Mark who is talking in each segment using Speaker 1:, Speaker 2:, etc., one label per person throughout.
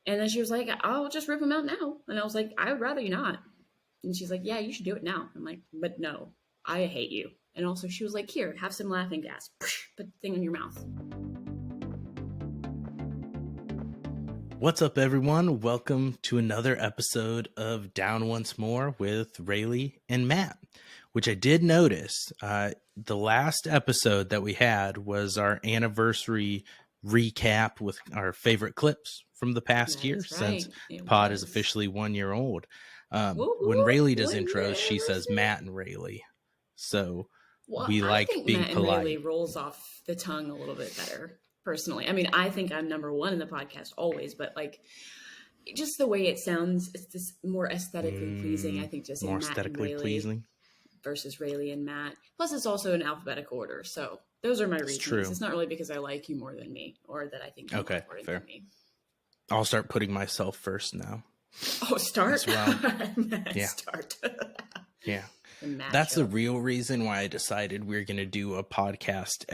Speaker 1: And then she was like, I'll just rip them out now. And I was like, I would rather you not. And she's like, yeah, you should do it now. I'm like, but no, I hate you. And also she was like, here, have some laughing gas. Put the thing in your mouth.
Speaker 2: What's up, everyone? Welcome to another episode of Down Once More with Raley and Matt, which I did notice. The last episode that we had was our anniversary recap with our favorite clips from the past year, since the pod is officially 1 year old. When Raley does intros, she says Matt and Raley. So we like being
Speaker 1: Matt
Speaker 2: polite.
Speaker 1: And Raley rolls off the tongue a little bit better, personally. I mean, I think I'm number one in the podcast always, but like just the way it sounds, it's just more aesthetically pleasing. I think just
Speaker 2: more
Speaker 1: Matt
Speaker 2: aesthetically
Speaker 1: and Raley
Speaker 2: pleasing
Speaker 1: versus Raley and Matt. Plus, it's also in alphabetical order, so those are my reasons.
Speaker 2: True.
Speaker 1: It's not really because I like you more than me, or that I think you
Speaker 2: okay,
Speaker 1: more
Speaker 2: fair.
Speaker 1: than me.
Speaker 2: I'll start putting myself first now.
Speaker 1: Oh, start?
Speaker 2: Well.
Speaker 1: Yeah. Start.
Speaker 2: Yeah. That's the real reason why I decided we're going to do a podcast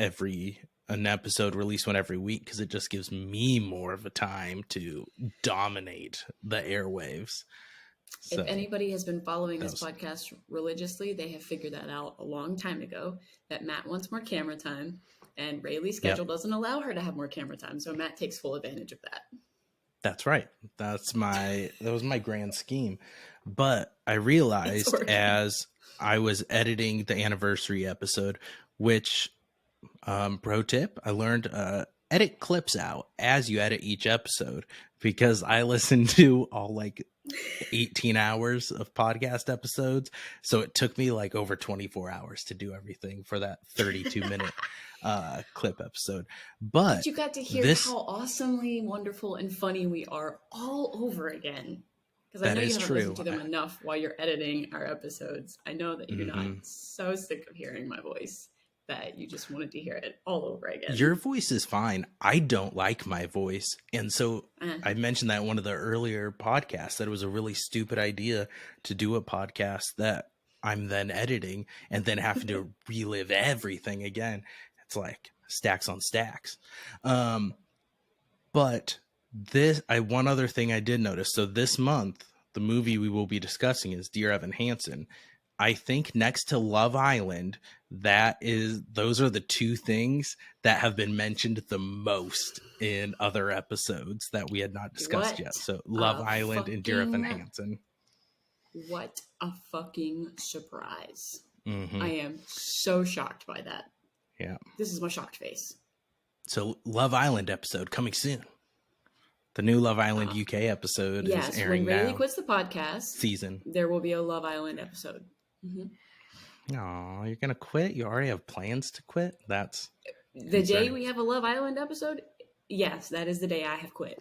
Speaker 2: an episode released one every week, because it just gives me more of a time to dominate the airwaves. So,
Speaker 1: if anybody has been following this podcast religiously, they have figured that out a long time ago, that Matt wants more camera time and Rayleigh's schedule doesn't allow her to have more camera time. So Matt takes full advantage of that.
Speaker 2: That's right. That was my grand scheme. But I realized as I was editing the anniversary episode, which pro tip, I learned edit clips out as you edit each episode, because I listened to all like 18 hours of podcast episodes. So it took me like over 24 hours to do everything for that 32-minute clip episode. But
Speaker 1: you got to hear how awesomely wonderful and funny we are all over again. Because I know you haven't listened to them enough while you're editing our episodes. I know that you're not so sick of hearing my voice that you just wanted to hear it all over again.
Speaker 2: Your voice is fine. I don't like my voice. And so I mentioned that in one of the earlier podcasts, that it was a really stupid idea to do a podcast that I'm then editing and then having to relive everything again. It's like stacks on stacks. But one other thing I did notice. So this month, the movie we will be discussing is Dear Evan Hansen. I think next to Love Island, those are the two things that have been mentioned the most in other episodes that we had not discussed yet. So Love Island and Dear Evan Hansen.
Speaker 1: What a fucking surprise. I am so shocked by that.
Speaker 2: Yeah.
Speaker 1: This is my shocked face.
Speaker 2: So Love Island episode coming soon. The new Love Island UK episode is airing now.
Speaker 1: When Raley quits the podcast
Speaker 2: season,
Speaker 1: there will be a Love Island episode.
Speaker 2: Oh, you're gonna quit? You already have plans to quit? That's
Speaker 1: the day we have a Love Island episode. Yes, that is the day I have quit.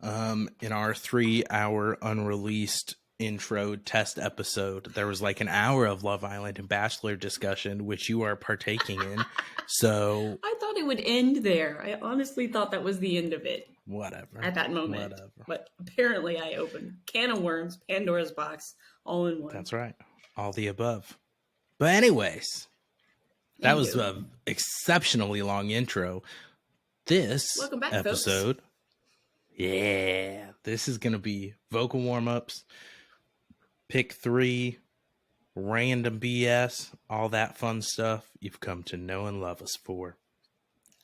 Speaker 2: In our 3-hour unreleased intro test episode, there was like an hour of Love Island and Bachelor discussion, which you are partaking in. So
Speaker 1: I thought it would end there. I honestly thought that was the end of it.
Speaker 2: Whatever.
Speaker 1: At that moment. But apparently I opened can of worms, Pandora's box, all in one.
Speaker 2: That's right. All the above. But anyways, that was an exceptionally long intro. Welcome back, episode, folks. Yeah, this is going to be vocal warm-ups, pick 3, random BS, all that fun stuff you've come to know and love us for.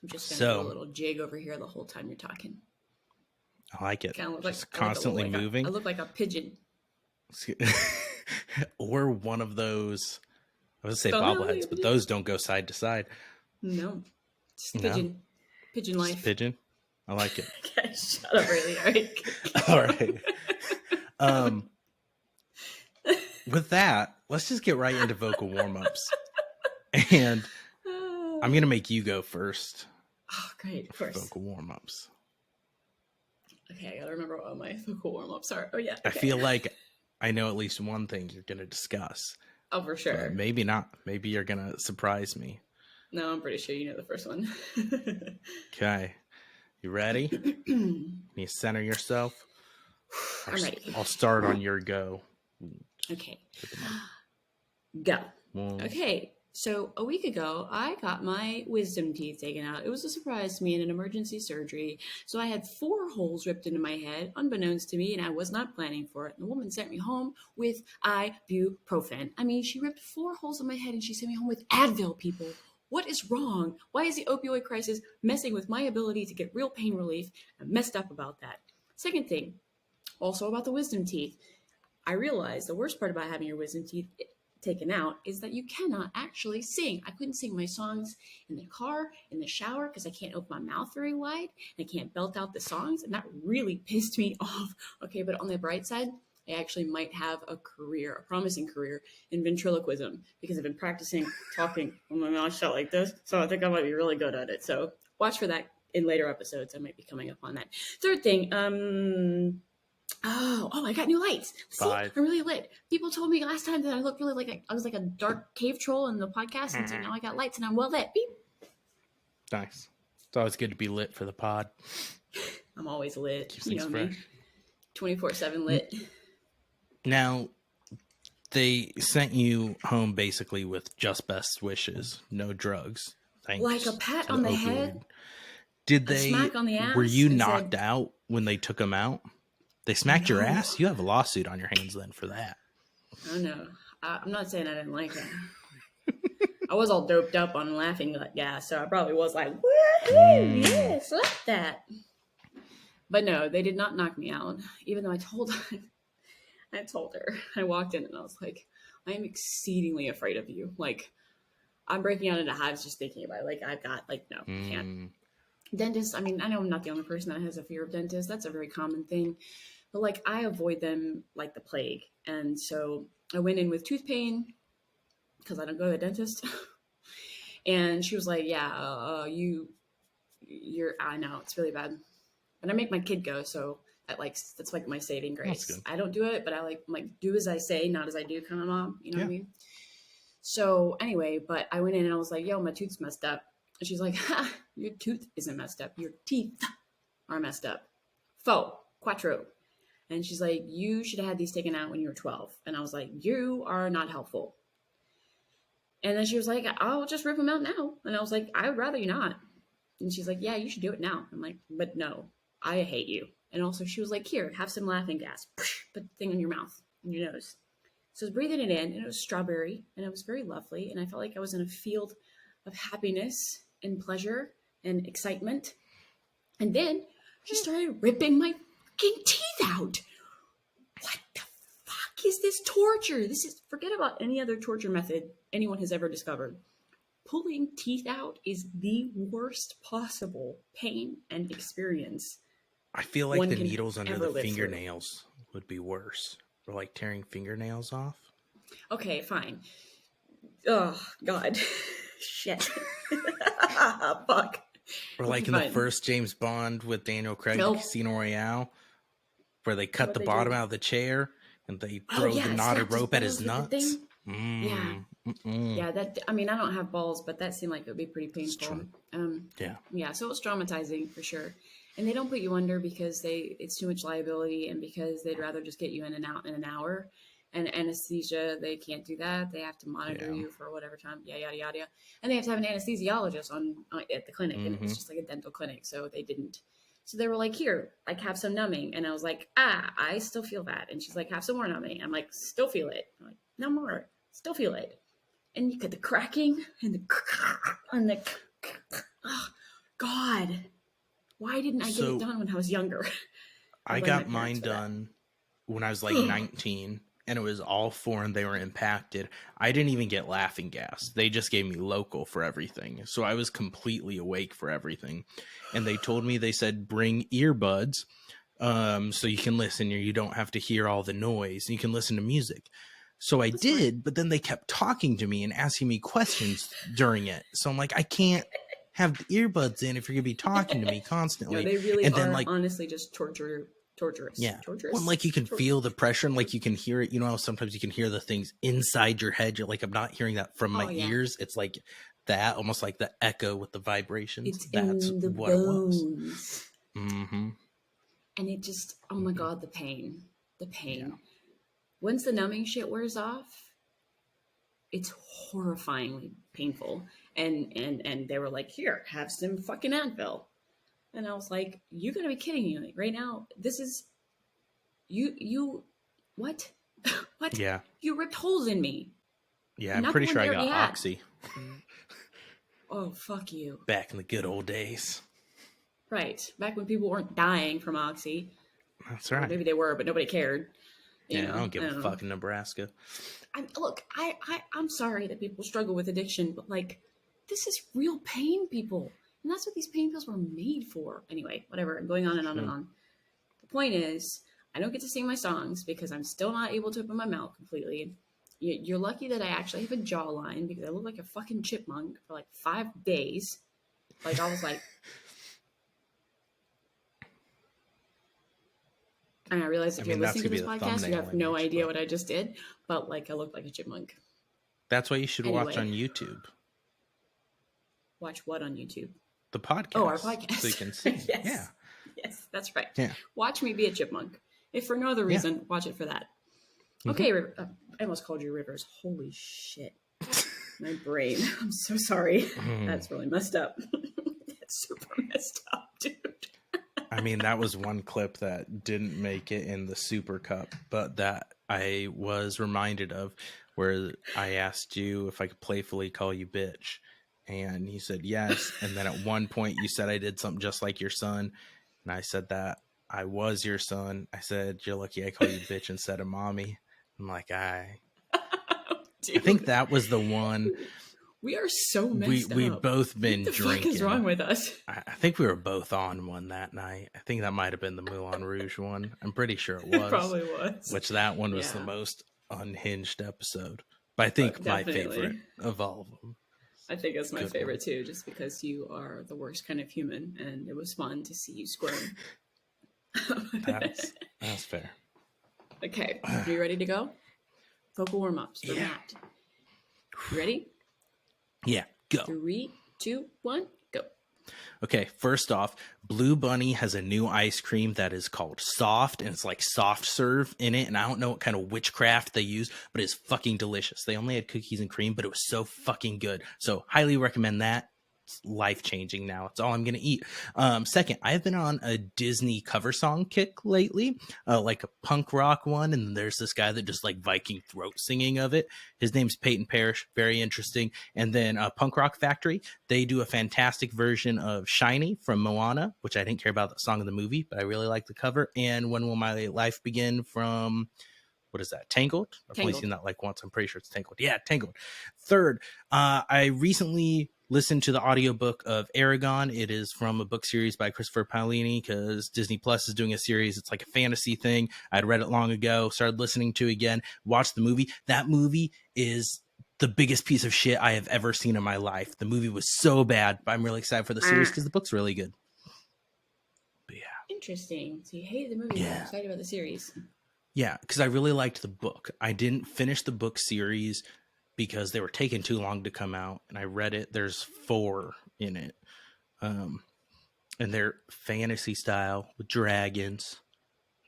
Speaker 1: I'm just going to do a little jig over here the whole time you're talking.
Speaker 2: I like it. Just constantly moving.
Speaker 1: I look like a pigeon.
Speaker 2: Or one of those, I was going to say bobbleheads, but those don't go side to side.
Speaker 1: No. It's pigeon. No. Pigeon life.
Speaker 2: It's pigeon. I like it.
Speaker 1: Okay, shut up, Raley.
Speaker 2: All right. All right. With that, let's just get right into vocal warm-ups. And I'm going to make you go first.
Speaker 1: Oh, great. Of course.
Speaker 2: Vocal warm-ups.
Speaker 1: Okay, I got to remember what my vocal warm-ups are. Oh, yeah. Okay.
Speaker 2: I feel like I know at least one thing you're going to discuss.
Speaker 1: Oh, for sure.
Speaker 2: Maybe not. Maybe you're going to surprise me.
Speaker 1: No, I'm pretty sure you know the first one.
Speaker 2: Okay. You ready? Can you center yourself?
Speaker 1: I'm ready.
Speaker 2: I'll start on your go.
Speaker 1: Okay. Go. Okay. So a week ago, I got my wisdom teeth taken out. It was a surprise to me in an emergency surgery. So I had 4 holes ripped into my head, unbeknownst to me, and I was not planning for it. And the woman sent me home with ibuprofen. I mean, she ripped 4 holes in my head and she sent me home with Advil, people. What is wrong? Why is the opioid crisis messing with my ability to get real pain relief? I'm messed up about that. Second thing, also about the wisdom teeth. I realized the worst part about having your wisdom teeth taken out is that you cannot actually sing. I couldn't sing my songs in the car, in the shower, because I can't open my mouth very wide. And I can't belt out the songs, and that really pissed me off. Okay, but on the bright side, I actually might have a promising career in ventriloquism, because I've been practicing talking with my mouth shut like this, so I think I might be really good at it. So watch for that in later episodes. I might be coming up on that. Third thing, Oh, I got new lights. See,
Speaker 2: 5.
Speaker 1: I'm really lit. People told me last time that I looked really like I was like a dark cave troll in the podcast, and so now I got lights and I'm well lit. Beep.
Speaker 2: Nice. It's always good to be lit for the pod.
Speaker 1: I'm always lit.
Speaker 2: Keeps things fresh.
Speaker 1: 24/7 lit.
Speaker 2: Now, they sent you home basically with just best wishes, no drugs. Thanks.
Speaker 1: Like a pat on the head.
Speaker 2: Did they?
Speaker 1: A smack on the ass.
Speaker 2: Were you knocked out when they took them out? They smacked your ass? You have a lawsuit on your hands then for that.
Speaker 1: Oh, no. I'm not saying I didn't like it. I was all doped up on laughing gas, so I probably was like, woohoo, yes, like that. But no, they did not knock me out, even though I told her. I walked in and I was like, I am exceedingly afraid of you. Like, I'm breaking out into hives just thinking about it. Like, I've got, like, no, can't. Dentists, I mean, I know I'm not the only person that has a fear of dentists. That's a very common thing. But, like, I avoid them like the plague. And so I went in with tooth pain because I don't go to the dentist. And she was like, yeah, you're, I know, it's really bad. And I make my kid go, so that's like my saving grace. I don't do it, but I'm like, do as I say, not as I do kind of mom. You know what I mean? So anyway, but I went in and I was like, yo, my tooth's messed up. And she's like, ha, your tooth isn't messed up. Your teeth are messed up. Quattro. And she's like, you should have had these taken out when you were 12. And I was like, you are not helpful. And then she was like, I'll just rip them out now. And I was like, I would rather you not. And she's like, yeah, you should do it now. I'm like, but no, I hate you. And also she was like, here, have some laughing gas. Put the thing in your mouth, in your nose. So I was breathing it in, and it was strawberry, and it was very lovely. And I felt like I was in a field of happiness and pleasure and excitement. And then she started ripping my fucking teeth out. What the fuck is this torture? Forget about any other torture method anyone has ever discovered. Pulling teeth out is the worst possible pain and experience.
Speaker 2: I feel like the needles under the fingernails would be worse. Or like tearing fingernails off. Okay,
Speaker 1: fine. Oh, God. Shit. Fuck.
Speaker 2: Or like in the first James Bond with Daniel Craig, Casino Royale, where they cut the bottom out of the chair and they throw the knotted rope at his nuts.
Speaker 1: Yeah. Yeah, I don't have balls, but that seemed like it would be pretty painful. Yeah, so it was traumatizing for sure. And they don't put you under because it's too much liability, and because they'd rather just get you in and out in an hour. And anesthesia, they can't do that. They have to monitor you for whatever time. Yada, yada. And they have to have an anesthesiologist at the clinic. And it's just like a dental clinic. So they didn't. So they were like, here, like, have some numbing. And I was like, I still feel that. And she's like, have some more numbing. I'm like, still feel it. I'm like, no more. Still feel it. And you get the cracking and the oh, God. Why didn't I get it done when I was younger?
Speaker 2: I got mine done when I was like 19, and it was all 4 and they were impacted. I didn't even get laughing gas. They just gave me local for everything. So I was completely awake for everything. And they said, bring earbuds so you can listen, or you don't have to hear all the noise. You can listen to music. So I did, but then they kept talking to me and asking me questions during it. So I'm like, I can't have the earbuds in if you're gonna be talking to me constantly.
Speaker 1: No, they really are honestly just torturous.
Speaker 2: Yeah.
Speaker 1: Torturous.
Speaker 2: Well, like you can feel the pressure, and like you can hear it. You know, sometimes you can hear the things inside your head. You're like, I'm not hearing that from my ears. It's like that, almost like the echo with the vibrations. That's
Speaker 1: in the
Speaker 2: what
Speaker 1: bones.
Speaker 2: It was. Mm-hmm.
Speaker 1: And it just, oh my God, the pain. Yeah. Once the numbing shit wears off, It's horrifyingly painful. And they were like, here, have some fucking Advil. And I was like, you gotta be kidding me. Like, right now, this is you what? What?
Speaker 2: Yeah.
Speaker 1: You ripped holes in me.
Speaker 2: Yeah, I'm pretty sure I got Oxy.
Speaker 1: Oh, fuck you.
Speaker 2: Back in the good old days.
Speaker 1: Right. Back when people weren't dying from Oxy.
Speaker 2: That's right.
Speaker 1: Or maybe they were, but nobody cared.
Speaker 2: I don't give a fuck in Nebraska.
Speaker 1: I'm sorry that people struggle with addiction, but like, this is real pain, people. And that's what these pain pills were made for. Anyway, whatever. I'm going on and on and on. The point is, I don't get to sing my songs because I'm still not able to open my mouth completely. You're lucky that I actually have a jawline because I look like a fucking chipmunk for like 5 days. Like, I was like... And I realize if you're listening to this podcast, you have no idea what I just did. But like, I look like a chipmunk.
Speaker 2: That's why you should watch on YouTube.
Speaker 1: Watch what on YouTube?
Speaker 2: The podcast.
Speaker 1: Oh, our podcast.
Speaker 2: So you can see.
Speaker 1: Yes.
Speaker 2: Yeah.
Speaker 1: Yes, that's right.
Speaker 2: Yeah.
Speaker 1: Watch me be a chipmunk. If for no other reason, watch it for that. Okay, I almost called you Rivers. Holy shit. My brain. I'm so sorry. That's really messed up. That's super messed up, dude.
Speaker 2: I mean, that was one clip that didn't make it in the Super Cup, but that I was reminded of, where I asked you if I could playfully call you bitch. And you said yes. And then at one point you said I did something just like your son. And I said that I was your son. I said, you're lucky I call you bitch instead of mommy. I'm like, I think that was the one.
Speaker 1: We are so messed up.
Speaker 2: We've both been drinking. What the fuck
Speaker 1: is wrong with us?
Speaker 2: I think we were both on one that night. I think that might have been the Moulin Rouge one. I'm pretty sure it was.
Speaker 1: It probably was.
Speaker 2: Which that one was the most unhinged episode. But I think my favorite of all of them.
Speaker 1: I think it's my favorite too, just because you are the worst kind of human, and it was fun to see you squirm.
Speaker 2: That's fair.
Speaker 1: Okay, are you ready to go? Vocal warm-ups for Matt. You ready?
Speaker 2: Yeah, go.
Speaker 1: 3, 2, 1, go.
Speaker 2: Okay, first off, Blue Bunny has a new ice cream that is called Soft, and it's like soft serve in it, and I don't know what kind of witchcraft they use, but it's fucking delicious. They only had cookies and cream, but it was so fucking good. So highly recommend that. It's life-changing now. It's all I'm going to eat. Second, I've been on a Disney cover song kick lately, like a punk rock one, and there's this guy that just like Viking throat singing of it. His name's Peyton Parrish. Very interesting. And then Punk Rock Factory, they do a fantastic version of Shiny from Moana, which I didn't care about the song in the movie, but I really like the cover. And When Will My Life Begin from... what is that? Tangled? I've only seen that like once. I'm pretty sure it's Tangled. Yeah, Tangled. Third, I recently listened to the audiobook of Aragon. It is from a book series by Christopher Paolini, because Disney Plus is doing a series. It's like a fantasy thing. I'd read it long ago, started listening to it again, watched the movie. That movie is the biggest piece of shit I have ever seen in my life. The movie was so bad, but I'm really excited for the series because the book's really good. But yeah.
Speaker 1: Interesting. So you hated the movie, but you're excited about the series.
Speaker 2: Yeah, because I really liked the book. I didn't finish the book series because they were taking too long to come out, and I read it. There's 4 in it, and they're fantasy style with dragons,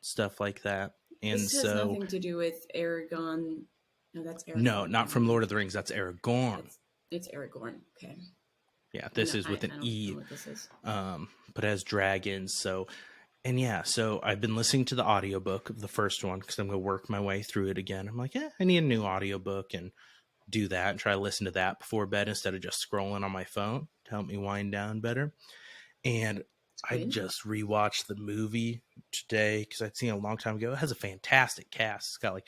Speaker 2: stuff like that. And
Speaker 1: this has nothing to do with Aragon. No, that's Aragorn.
Speaker 2: No, not from Lord of the Rings. That's Aragorn.
Speaker 1: It's Aragorn. Okay.
Speaker 2: Yeah, this is with an E.
Speaker 1: Know what this is.
Speaker 2: But as dragons. So, and yeah, so I've been listening to the audiobook of the first one because I'm going to work my way through it again. I'm like, I need a new audiobook, and do that and try to listen to that before bed instead of just scrolling on my phone to help me wind down better. And I just rewatched the movie today because I'd seen it a long time ago. It has a fantastic cast. It's got like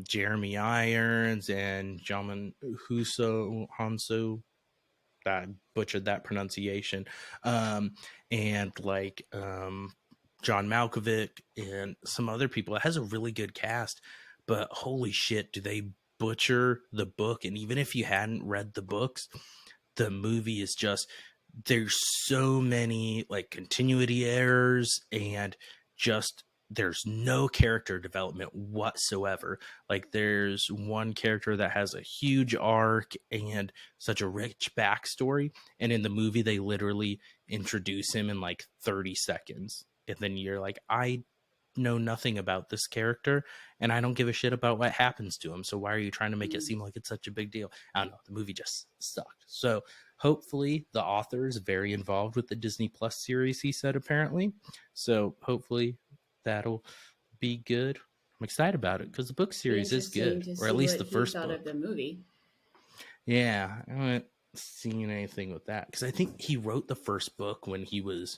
Speaker 2: Jeremy Irons and Jamin Hanso. I butchered that pronunciation. And like John Malkovich and some other people. It has a really good cast, but holy shit, do they butcher the book. And even if you hadn't read the books, the movie is just, there's so many like continuity errors, and just there's no character development whatsoever. Like there's one character that has a huge arc and such a rich backstory, and in the movie they literally introduce him in like 30 seconds, and then you're like, I know nothing about this character, and I don't give a shit about what happens to him. So why are you trying to make it seem like it's such a big deal? I don't know. The movie just sucked. So hopefully the author is very involved with the Disney Plus series, he said, apparently. So hopefully that'll be good. I'm excited about it because the book series is good, or at least the first book.
Speaker 1: Of the movie.
Speaker 2: Yeah, I haven't seen anything with that because I think he wrote the first book when he was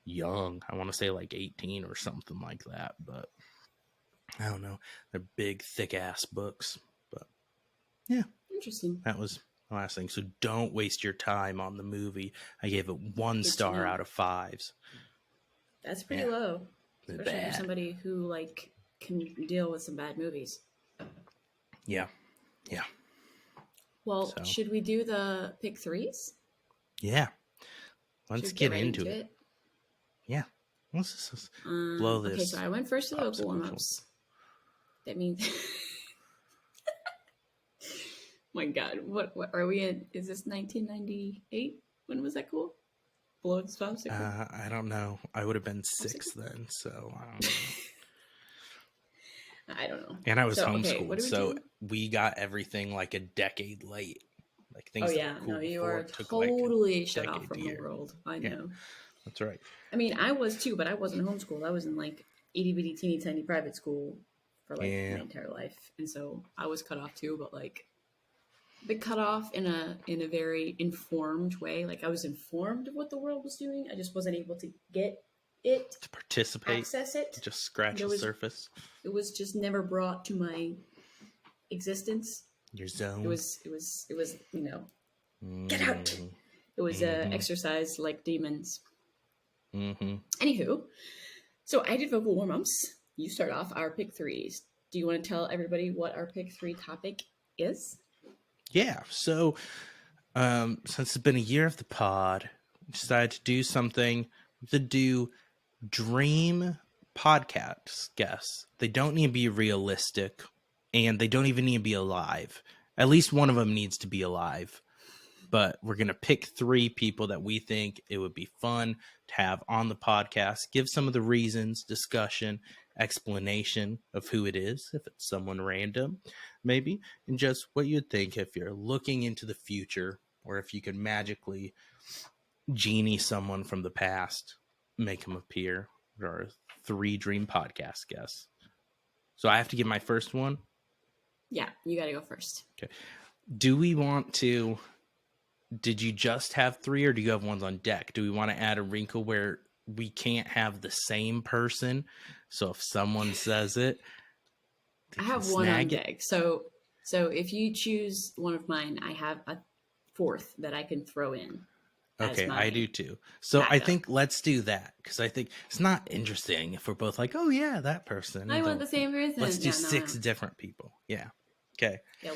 Speaker 2: young. I want to say like 18 or something like that, but I don't know. They're big, thick ass books, but yeah,
Speaker 1: interesting.
Speaker 2: That was the last thing. So don't waste your time on the movie. I gave it 1 star out of 5.
Speaker 1: That's pretty low, especially for somebody who like can deal with some bad movies.
Speaker 2: Yeah.
Speaker 1: Well, should we do the pick 3s?
Speaker 2: Yeah. Let's get into it. Yeah. Let's just blow this.
Speaker 1: Okay, so I went first to the Vocal Warmups. That means... My God, what are we in? Is this 1998? When was that cool? Below the
Speaker 2: I don't know. I would have been 6 then, so I don't know.
Speaker 1: I don't know.
Speaker 2: And I was homeschooled, so we got everything like a decade late. Like things. Oh yeah, cool,
Speaker 1: no, you are totally shut off from the world. I know.
Speaker 2: Yeah, that's right.
Speaker 1: I mean, I was too, but I wasn't homeschooled. I was in like itty bitty teeny tiny private school for like my entire life, and so I was cut off too. But like, been cut off in a very informed way. Like I was informed of what the world was doing. I just wasn't able to get it
Speaker 2: to participate,
Speaker 1: access it,
Speaker 2: just scratch the surface.
Speaker 1: It was just never brought to my existence.
Speaker 2: Your zone.
Speaker 1: It was you know, get out. It was exercise like demons. Anywho, so I did vocal warm-ups. You start off our pick 3s. Do you want to tell everybody what our pick 3 topic is?
Speaker 2: Yeah. So since it's been a year of the pod, we decided to do something to do dream podcast guests. They don't need to be realistic, and they don't even need to be alive. At least one of them needs to be alive. But we're going to pick 3 people that we think it would be fun to have on the podcast, give some of the reasons, discussion, explanation of who it is, if it's someone random, maybe, and just what you'd think if you're looking into the future, or if you could magically genie someone from the past, make them appear. There are 3 dream podcast guests. So I have to give my first one?
Speaker 1: Yeah, you got to go first.
Speaker 2: Okay. Do we want to... Did you just have 3, or do you have ones on deck? Do we want to add a wrinkle where we can't have the same person? So if someone says it,
Speaker 1: I have one on deck. So if you choose one of mine, I have a 4th that I can throw in.
Speaker 2: Okay, I do too. So backup. I think let's do that, because I think it's not interesting if we're both like, oh yeah, that person.
Speaker 1: I want the same person.
Speaker 2: Let's do 6 different people. Yeah. Okay. Yeah,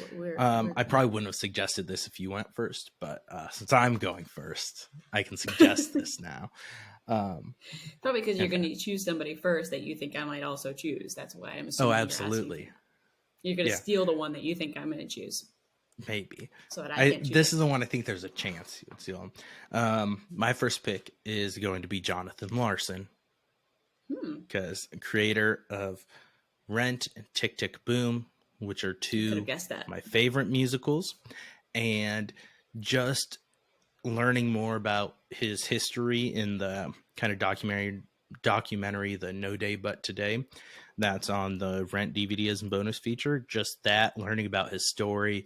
Speaker 2: I probably wouldn't have suggested this if you went first, but since I'm going first, I can suggest this now.
Speaker 1: Probably because you're going to choose somebody first that you think I might also choose. That's why I'm assuming.
Speaker 2: Oh, absolutely.
Speaker 1: You're going to steal the one that you think I'm going to choose.
Speaker 2: Maybe.
Speaker 1: So that I
Speaker 2: this is the one I think there's a chance you would steal him. My first pick is going to be Jonathan Larson, because creator of Rent and Tick Tick Boom, which are 2 of my favorite musicals, and just learning more about his history in the kind of documentary The No Day But Today, that's on the Rent DVD as a bonus feature. Just that, learning about his story,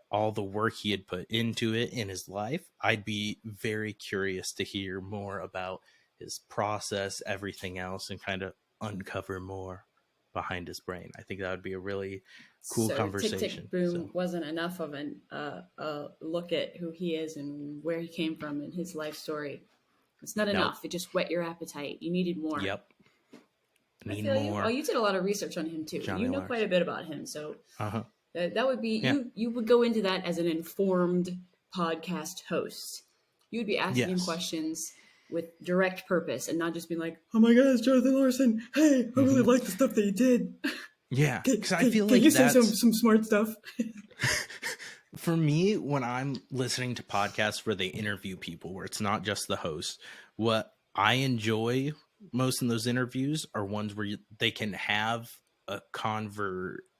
Speaker 2: all the work he had put into it in his life. I'd be very curious to hear more about his process, everything else, and kind of uncover more behind his brain. I think that would be a really cool conversation.
Speaker 1: Tick Tick Boom wasn't enough of a look at who he is and where he came from and his life story. It's not enough. It just whet your appetite. You needed more.
Speaker 2: Yep.
Speaker 1: Need more. You did a lot of research on him too. You know quite a bit about him, so that would be you would go into that as an informed podcast host. You would be asking him questions with direct purpose and not just being like, oh my God, it's Jonathan Larson. Hey, I really like the stuff that you did.
Speaker 2: Yeah, because I feel like
Speaker 1: you say some smart stuff.
Speaker 2: For me, when I'm listening to podcasts where they interview people, where it's not just the host, what I enjoy most in those interviews are ones where they can have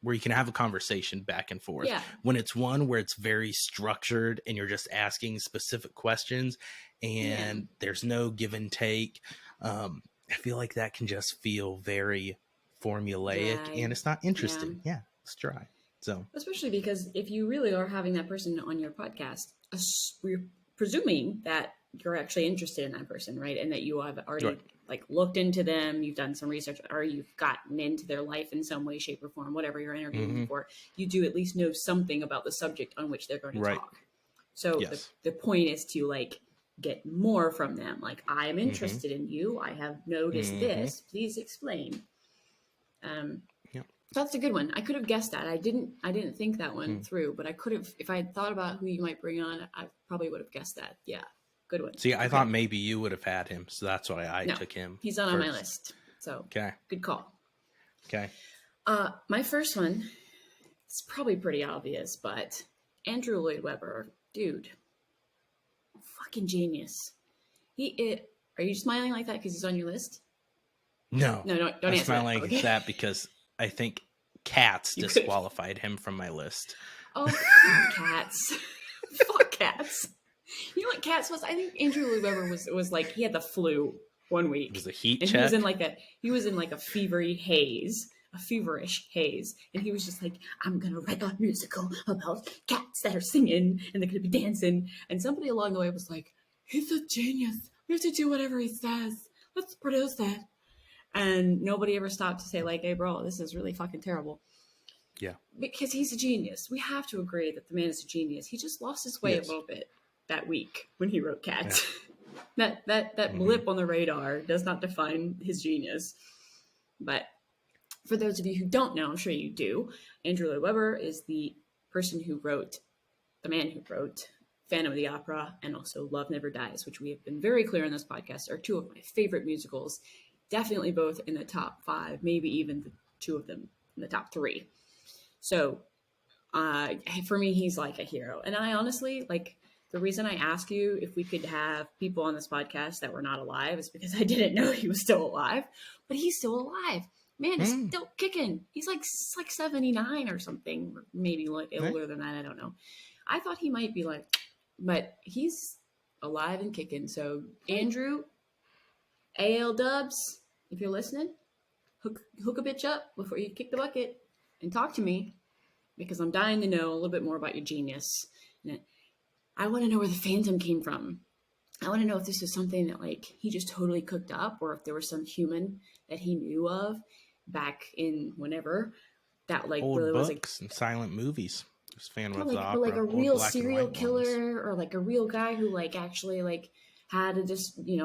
Speaker 2: where you can have a conversation back and forth.
Speaker 1: Yeah.
Speaker 2: When it's one where it's very structured and you're just asking specific questions and there's no give and take, I feel like that can just feel very formulaic and it's not interesting. Yeah, it's dry. So
Speaker 1: especially because if you really are having that person on your podcast, we're presuming that you're actually interested in that person, right? And that you have already like looked into them, you've done some research, or you've gotten into their life in some way, shape, or form, whatever you're interviewing for. You do at least know something about the subject on which they're going to talk. So the point is to like get more from them. Like, I am interested in you. I have noticed this. Please explain. That's a good one. I could have guessed that. I didn't think that one through, but I could have, if I had thought about who you might bring on, I probably would have guessed that. Yeah. Good one.
Speaker 2: See, I thought maybe you would have had him, so that's why I took him.
Speaker 1: He's not on my list. So good call.
Speaker 2: Okay.
Speaker 1: My first one, it's probably pretty obvious, but Andrew Lloyd Webber, dude, fucking genius. Are you smiling like that because he's on your list?
Speaker 2: No,
Speaker 1: don't answer.
Speaker 2: I'm smiling like that because I think Cats disqualified him from my list.
Speaker 1: Oh, fuck Cats. Fuck Cats. You know what Cats was? I think Andrew Lloyd Webber was like, he had the flu one week.
Speaker 2: It was a heat
Speaker 1: and
Speaker 2: check.
Speaker 1: He was in like a feverish haze. And he was just like, I'm going to write a musical about cats that are singing and they're going to be dancing. And somebody along the way was like, he's a genius. We have to do whatever he says. Let's produce that. And nobody ever stopped to say like, hey bro, this is really fucking terrible.
Speaker 2: Yeah.
Speaker 1: Because he's a genius. We have to agree that the man is a genius. He just lost his way a little bit that week when he wrote Cats. Yeah. that blip on the radar does not define his genius. But for those of you who don't know, I'm sure you do, Andrew Lloyd Webber is the man who wrote Phantom of the Opera and also Love Never Dies, which we have been very clear on this podcast are two of my favorite musicals. Definitely both in the top 5, maybe even the two of them in the top 3. So for me, he's like a hero. And I honestly, like, the reason I ask you if we could have people on this podcast that were not alive is because I didn't know he was still alive, but he's still alive. Man is still kicking. He's like 79 or something, or maybe like older than that. I don't know. I thought he might be like, but he's alive and kicking. So Andrew, AL Dubs, if you're listening, hook a bitch up before you kick the bucket and talk to me, because I'm dying to know a little bit more about your genius. And I want to know where the Phantom came from. I want to know if this was something that like he just totally cooked up, or if there was some human that he knew of back in whenever that like
Speaker 2: old
Speaker 1: really
Speaker 2: books
Speaker 1: was like
Speaker 2: and silent movies. Just fan of
Speaker 1: like,
Speaker 2: the opera,
Speaker 1: like a real serial killer
Speaker 2: ones.
Speaker 1: or like a real guy who like actually like had a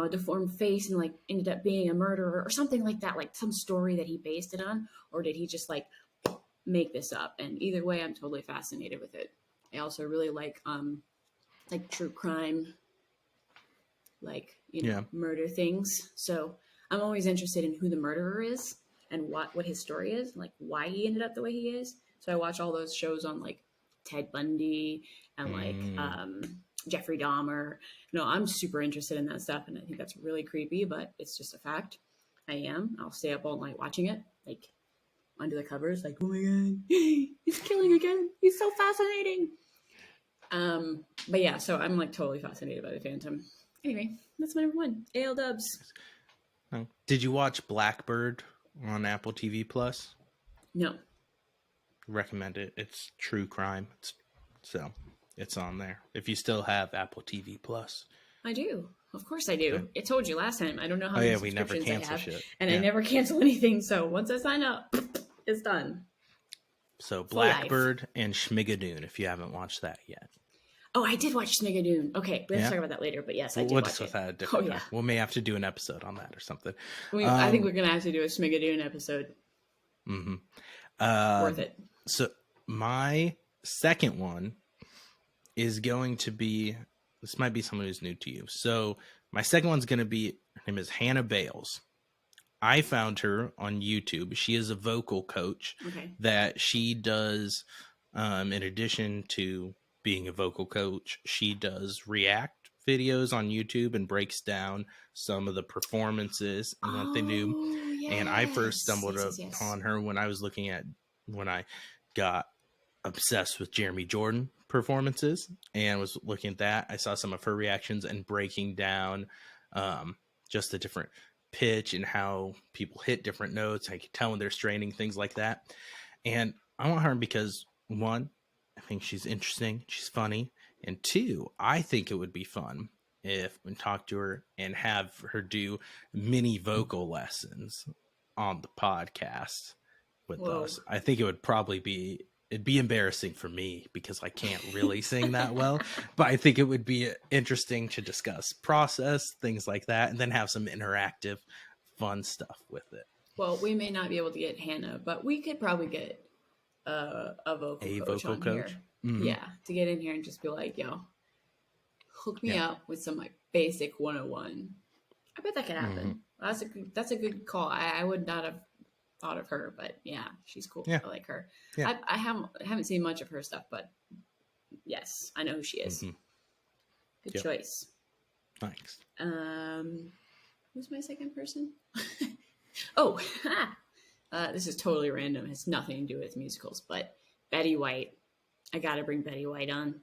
Speaker 1: deformed face and like ended up being a murderer or something like that, like some story that he based it on, or did he just like make this up? And either way, I'm totally fascinated with it. I also really like true crime, like murder things. So I'm always interested in who the murderer is and what his story is, like why he ended up the way he is. So I watch all those shows on like Ted Bundy and like Jeffrey Dahmer. I'm super interested in that stuff, and I think that's really creepy, but it's just a fact. I'll stay up all night watching it, like under the covers, like, oh my god, he's killing again. He's so fascinating. But yeah, so I'm like totally fascinated by the Phantom. Anyway, that's my number 1. AL Dubs.
Speaker 2: Did you watch Blackbird on Apple TV Plus?
Speaker 1: No.
Speaker 2: Recommend it. It's true crime. It's on there. If you still have Apple TV Plus.
Speaker 1: I do. Of course I do. I told you last time. I don't know how
Speaker 2: many
Speaker 1: subscriptions
Speaker 2: we never cancel
Speaker 1: I have.
Speaker 2: Shit.
Speaker 1: And I never cancel anything. So once I sign up, it's done.
Speaker 2: So Blackbird and Schmigadoon, if you haven't watched that yet.
Speaker 1: Oh, I did watch Schmigadoon. Okay, we'll talk about that later. But yes, I did watch it.
Speaker 2: We may have to do an episode on that or something.
Speaker 1: I think we're going to have to do a Schmigadoon episode.
Speaker 2: Mm-hmm.
Speaker 1: Worth it.
Speaker 2: So my second one is going to be, this might be someone who's new to you. So my second one's going to be, her name is Hannah Bales. I found her on YouTube. She is a vocal coach that she does, in addition to being a vocal coach, she does React videos on YouTube and breaks down some of the performances and what they do.
Speaker 1: Yes.
Speaker 2: And I first stumbled upon her when I got obsessed with Jeremy Jordan performances and was looking at that. I saw some of her reactions and breaking down just the different pitch and how people hit different notes. I could tell when they're straining, things like that. And I want her because, one, I think she's interesting, she's funny, and two, I think it would be fun if we talk to her and have her do mini vocal lessons on the podcast with us. I think it would probably it'd be embarrassing for me because I can't really sing that well, but I think it would be interesting to discuss process, things like that, and then have some interactive fun stuff with it.
Speaker 1: Well, we may not be able to get Hannah, but we could probably get a vocal coach here. Mm-hmm. Yeah, to get in here and just be like, yo, hook me up with some like basic 101. I bet that could happen. Mm-hmm. That's a good call. I would not have thought of her, but yeah, she's cool. Yeah. I like her. Yeah. I haven't seen much of her stuff, but yes, I know who she is. Mm-hmm. Good choice.
Speaker 2: Thanks.
Speaker 1: Who's my second person? This is totally random. It has nothing to do with musicals, but Betty White. I got to bring Betty White on.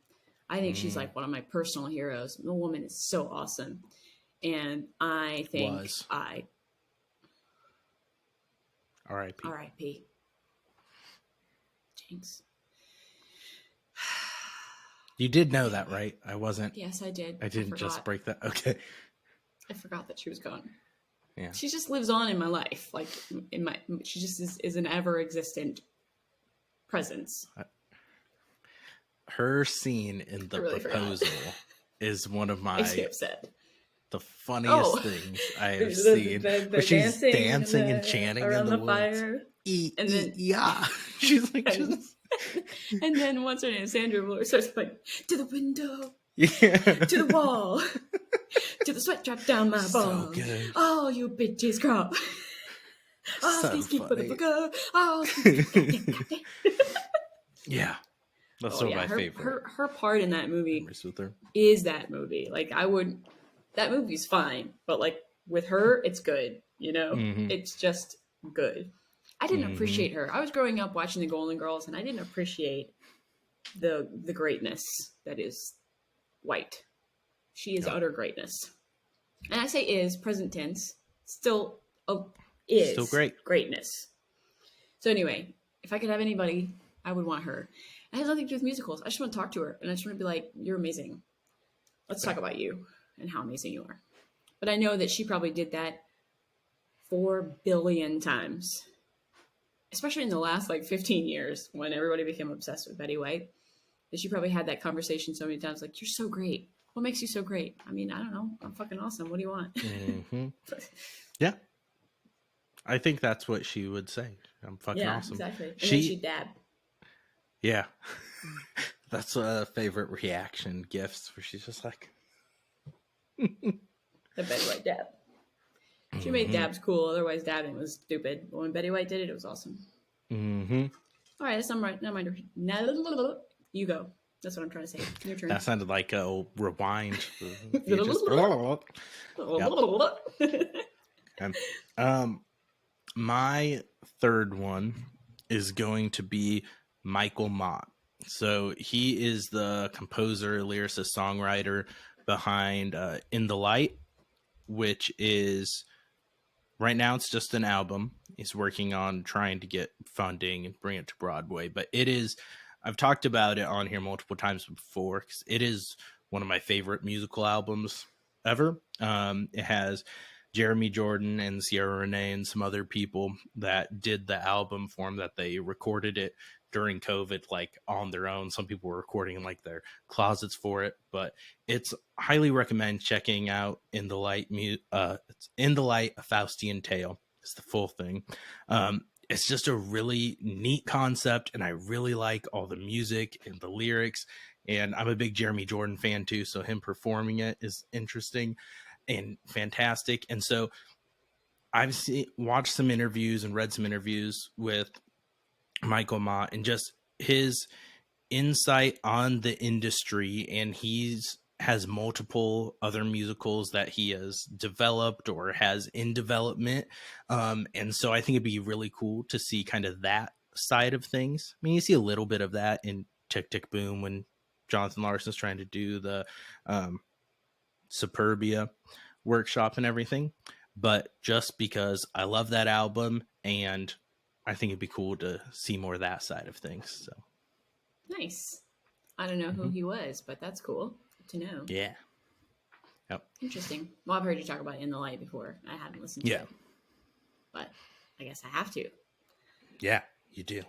Speaker 1: I think she's like one of my personal heroes. The woman is so awesome. And I think
Speaker 2: R.I.P.
Speaker 1: R.I.P. Jinx.
Speaker 2: You did know that, right? I wasn't.
Speaker 1: Yes, I did.
Speaker 2: I didn't just break that. Okay.
Speaker 1: I forgot that she was gone.
Speaker 2: Yeah.
Speaker 1: She just lives on in my life. Like she just is an ever existent presence.
Speaker 2: Her scene in the proposal is one of my the funniest things I have seen. Where she's dancing and chanting
Speaker 1: around
Speaker 2: in the
Speaker 1: fire.
Speaker 2: And then she's like just...
Speaker 1: and then what's her name? Sandra Bullock starts like, to the window,
Speaker 2: yeah,
Speaker 1: to the wall, to the sweat drop down my
Speaker 2: so good.
Speaker 1: Oh, you bitches crop. Oh,
Speaker 2: so
Speaker 1: please keep
Speaker 2: funny.
Speaker 1: Motherfucker. Oh,
Speaker 2: yeah. That's one of my favorite.
Speaker 1: Her part in that movie is that movie. Like that movie's fine, but like with her, it's good. You know, It's just good. I didn't appreciate her. I was growing up watching the Golden Girls, and I didn't appreciate the greatness that is White. She is utter greatness, and I say is present tense. Still
Speaker 2: great
Speaker 1: greatness. So anyway, if I could have anybody, I would want her. It has nothing to do with musicals. I just want to talk to her, and I just want to be like, you're amazing. Let's talk about you and how amazing you are. But I know that she probably did that 4 billion times, especially in the last 15 years when everybody became obsessed with Betty White. That she probably had that conversation so many times, like, you're so great. What makes you so great? I mean, I don't know. I'm fucking awesome. What do you want?
Speaker 2: Yeah. I think that's what she would say. I'm fucking awesome.
Speaker 1: Exactly. And then she'd dab.
Speaker 2: Yeah. That's a favorite reaction gifts where she's just like
Speaker 1: the Betty White dab. She made dabs cool, otherwise dabbing was stupid. But when Betty White did it, it was awesome. All right, that's not right. Not mine. You go. That's what I'm trying to say. Your turn.
Speaker 2: That sounded like a rewind. My third one is going to be Michael Mott. So he is the composer, lyricist, songwriter behind In the Light, which is right now it's just an album. He's working on trying to get funding and bring it to Broadway. But it is, I've talked about it on here multiple times before, because it is one of my favorite musical albums ever. It has Jeremy Jordan and Sierra Renee and some other people that did the album for him, that they recorded it during COVID, on their own. Some people were recording in their closets for it, but it's highly recommend checking out In the Light. It's In the Light, A Faustian Tale. It's the full thing. It's just a really neat concept, and I really like all the music and the lyrics. And I'm a big Jeremy Jordan fan too, so him performing it is interesting and fantastic. And so I've watched some interviews and read some interviews with Michael Mott and just his insight on the industry. And he's has multiple other musicals that he has developed or has in development. And so I think it'd be really cool to see kind of that side of things. I mean, you see a little bit of that in Tick Tick Boom when Jonathan Larson's trying to do the Superbia workshop and everything. But just because I love that album, and I think it'd be cool to see more of that side of things. So
Speaker 1: nice. I don't know who he was, but that's cool to know.
Speaker 2: Yeah. Yep.
Speaker 1: Interesting. Well, I've heard you talk about In the Light before. I hadn't listened to it. But I guess I have to.
Speaker 2: Yeah, you do.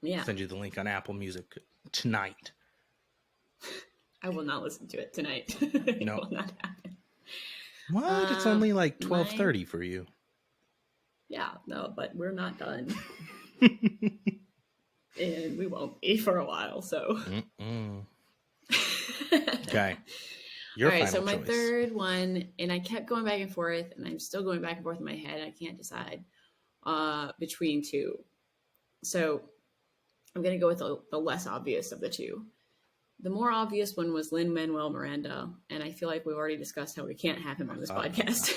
Speaker 1: Yeah.
Speaker 2: I'll send you the link on Apple Music tonight.
Speaker 1: I will not listen to it tonight.
Speaker 2: No.
Speaker 1: Will not happen.
Speaker 2: What? It's only like 12:30 for you.
Speaker 1: Yeah, no, but we're not done. And we won't be for a while, so.
Speaker 2: Okay.
Speaker 1: All right, so my third one, and I kept going back and forth, and I'm still going back and forth in my head. I can't decide between two. So I'm going to go with the less obvious of the two. The more obvious one was Lin-Manuel Miranda, and I feel like we've already discussed how we can't have him on this podcast.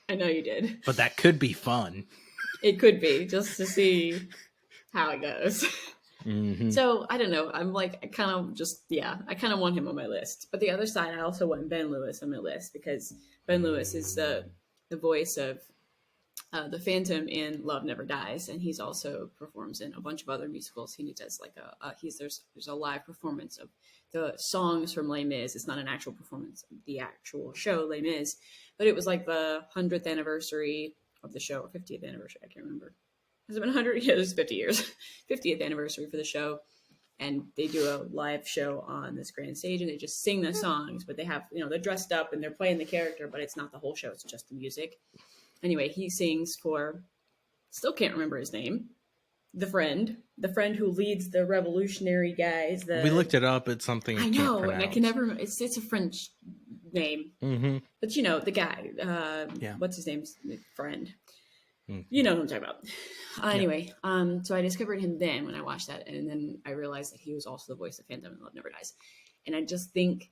Speaker 1: I know you did.
Speaker 2: But that could be fun.
Speaker 1: It could be, just to see how it goes. So I don't know. I'm like, I kind of want him on my list. But the other side, I also want Ben Lewis on my list because Ben Lewis is the voice of the Phantom in Love Never Dies, and he's also performs in a bunch of other musicals. He does like there's a live performance of the songs from Les Mis. It's not an actual performance of the actual show Les Mis, but it was like the 100th anniversary of the show or 50th anniversary. I can't remember. Has it been 100? Yeah, it's 50 years. 50th anniversary for the show. And they do a live show on this grand stage and they just sing the songs, but they have, they're dressed up and they're playing the character, but it's not the whole show. It's just the music. Anyway, he sings for, still can't remember his name, the friend who leads the revolutionary guys.
Speaker 2: We looked it up. It's something
Speaker 1: I know, and I can never remember. It's a French name. But the guy, what's his name's friend? You know who I'm talking about. Anyway, so I discovered him then when I watched that, and then I realized that he was also the voice of Phantom in Love Never Dies. And I just think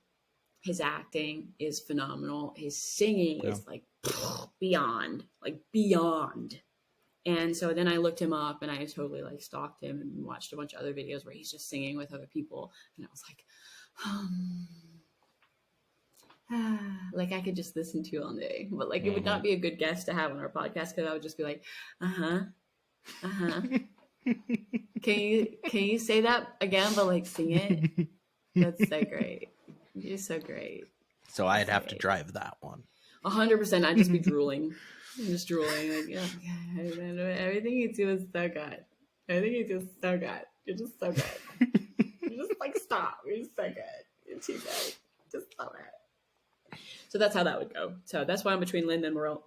Speaker 1: his acting is phenomenal. His singing is like beyond. And so then I looked him up and I totally like stalked him and watched a bunch of other videos where he's just singing with other people. And I was like, I could just listen to all day, but like, it would not be a good guest to have on our podcast. Cause I would just be like, Can you say that again, but like sing it? That's so great. You're so great.
Speaker 2: So I'd have to drive that one.
Speaker 1: 100%. I'd just be drooling. I'm just drooling. Like, everything you do is so good. Everything you do is so good. You're just so good. You're just like, stop. You're just so good. You're too good. Just stop it. So that's how that would go. So that's why I'm between Lin-Manuel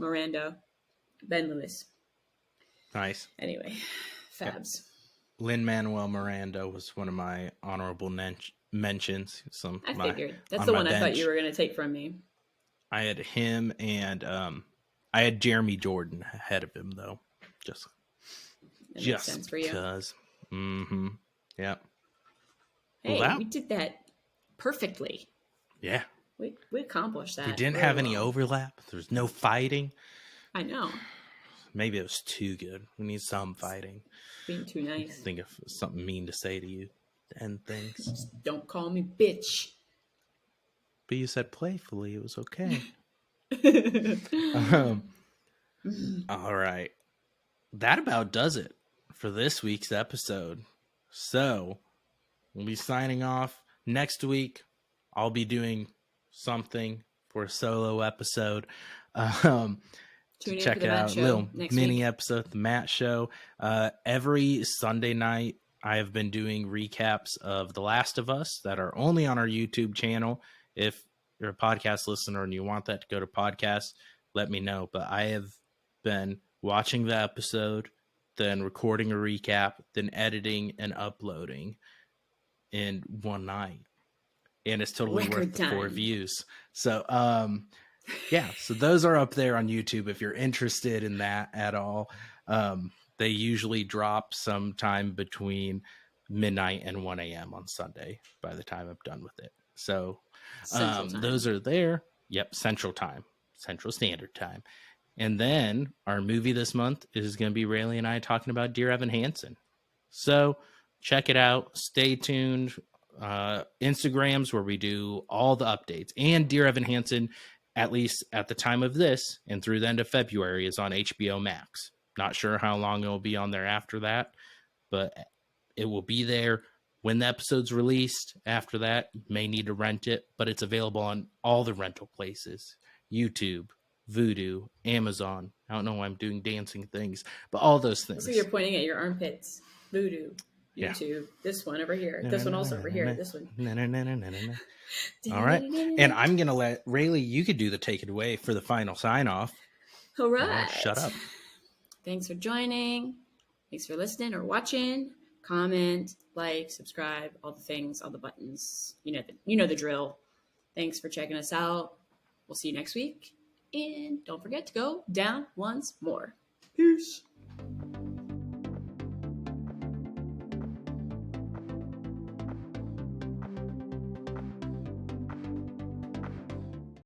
Speaker 1: Miranda, Ben Lewis.
Speaker 2: Nice.
Speaker 1: Anyway, Fabs.
Speaker 2: Lin-Manuel Miranda was one of my honorable mentions.
Speaker 1: I figured. That's the one I thought you were going to take from me.
Speaker 2: I had him and I had Jeremy Jordan ahead of him, though. Just
Speaker 1: makes sense for you.
Speaker 2: Because. Yeah.
Speaker 1: Hey, we did that perfectly.
Speaker 2: Yeah.
Speaker 1: We accomplished that.
Speaker 2: We didn't have any overlap. There was no fighting.
Speaker 1: I know.
Speaker 2: Maybe it was too good. We need some fighting.
Speaker 1: Being too nice.
Speaker 2: Think of something mean to say to you and things.
Speaker 1: Just don't call me bitch.
Speaker 2: But you said playfully. It was okay. All right. That about does it for this week's episode. So we'll be signing off next week. I'll be doing something for a solo episode. Check it out. A little mini episode, the Matt Show. Every Sunday night, I have been doing recaps of The Last of Us that are only on our YouTube channel. If you're a podcast listener and you want that to go to podcast, let me know. But I have been watching the episode, then recording a recap, then editing and uploading in one night. And it's totally worth the 4 views. So, so those are up there on YouTube if you're interested in that at all. They usually drop sometime between midnight and 1 a.m. on Sunday by the time I'm done with it. So
Speaker 1: Those
Speaker 2: are there. Yep, Central Standard Time. And then our movie this month is going to be Raley and I talking about Dear Evan Hansen. So check it out. Stay tuned. Instagrams where we do all the updates. And Dear Evan Hansen, at least at the time of this and through the end of February, is on HBO Max. Not sure how long it will be on there after that, but it will be there when the episode's released. After that, you may need to rent it, but it's available on all the rental places. YouTube, Vudu, Amazon. I don't know why I'm doing dancing things, but all those things.
Speaker 1: So you're pointing at your armpits. Vudu, YouTube, this one over here, this one also over here, this one.
Speaker 2: All right. And I'm going to let Raley, you could do the take it away for the final sign off.
Speaker 1: All right.
Speaker 2: Shut up.
Speaker 1: Thanks for joining. Thanks for listening or watching. Comment, like, subscribe, all the things, all the buttons. You know the drill. Thanks for checking us out. We'll see you next week. And don't forget to go down once more. Peace.